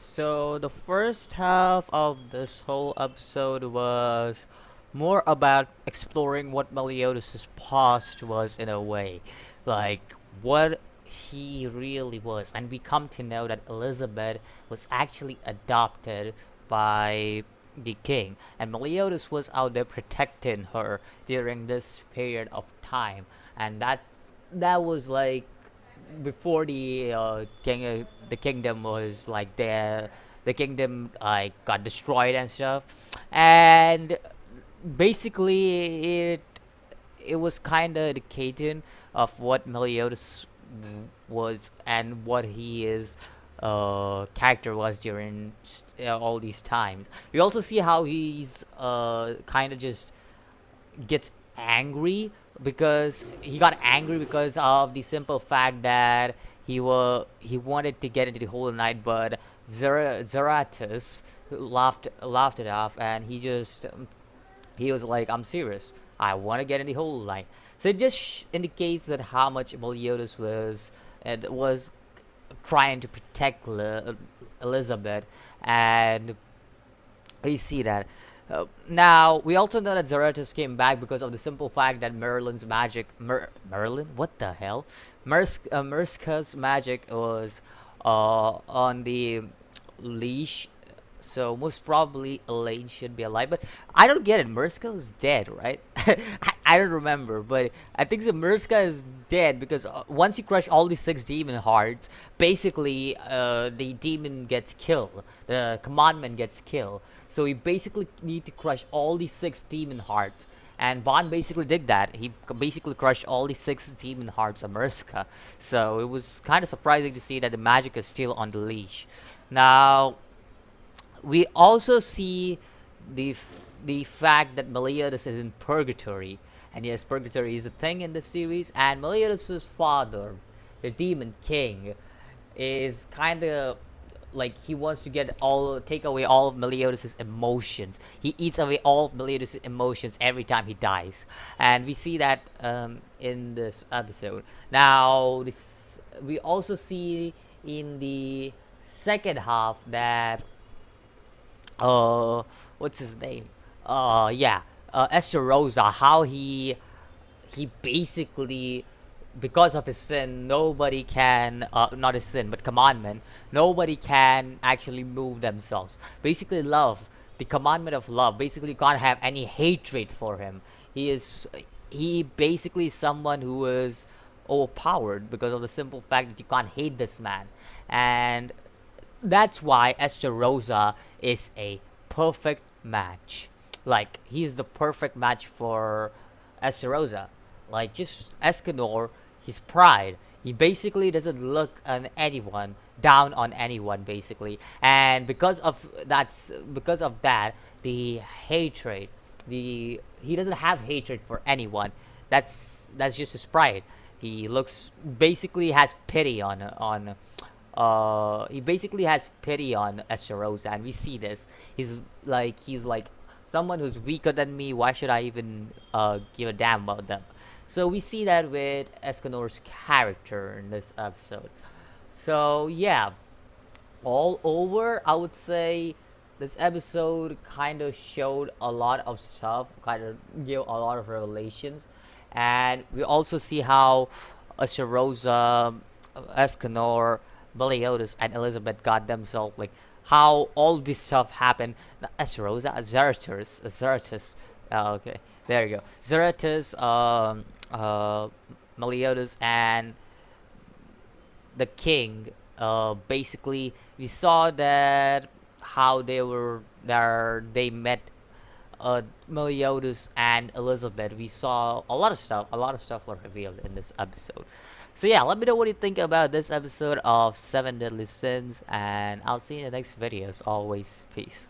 So the first half of this whole episode was more about exploring what Meliodas' past was in a way, like what he really was, and we come to know that Elizabeth was actually adopted by the king, and Meliodas was out there protecting her during this period of time, and that was like before the kingdom was like the kingdom like got destroyed and stuff, and basically it was kind of indicating of what Meliodas was and what he is character was during all these times. We also see how he's kind of just gets angry because he got angry because of the simple fact that he wanted to get into the Holy Night, but Zarathus laughed it off, and he was like, "I'm serious. I want to get in the Holy Light." So it just indicates that how much Meliodas was trying to protect Elizabeth, and you see that. Now, we also know that Zarathus came back because of the simple fact that Merlin's magic. Merlin? What the hell? Merska's magic was on the leash. So, most probably Elaine should be alive. But I don't get it. Merska is dead, right? I don't remember. But I think the Merska is dead because once you crush all the six demon hearts, basically the demon gets killed. The commandment gets killed. So we basically need to crush all the six demon hearts. And Bond basically did that. He basically crushed all the six demon hearts of Merska. So it was kind of surprising to see that the magic is still on the leash. Now, we also see the the fact that Meliodas is in purgatory, and yes, purgatory is a thing in the series. And Meliodas' father, the Demon King, is kind of like he wants to take away all of Meliodas' emotions. He eats away all of Meliodas' emotions every time he dies, and we see that in this episode. Now, this we also see in the second half that uh what's his name yeah Estarossa, how he basically, because of his sin, nobody can not his sin but commandment, nobody can actually move themselves. Basically love, the commandment of love, basically you can't have any hatred for him. He basically is someone who is overpowered because of the simple fact that you can't hate this man. And that's why Estarossa is a perfect match. Like, he's the perfect match for Estarossa. Like, just Escanor, his pride. He basically doesn't look on anyone, down on anyone, basically. And because of that, the hatred, he doesn't have hatred for anyone. That's just his pride. He looks basically has pity on he basically has pity on Estarossa, and we see this. He's like someone who's weaker than me. Why should I even give a damn about them? So we see that with Escanor's character in this episode. So yeah, all over, I would say this episode kind of showed a lot of stuff, kind of gave a lot of revelations, and we also see how Estarossa, Escanor, Meliodas, and Elizabeth got themselves, like how all this stuff happened. Estarossa, Zarathus. Okay, there you go. Zarathus, Meliodas, and the king. Basically, we saw that how they met Meliodas and Elizabeth. We saw a lot of stuff. A lot of stuff were revealed in this episode. So yeah, let me know what you think about this episode of Seven Deadly Sins, and I'll see you in the next video. As always, peace.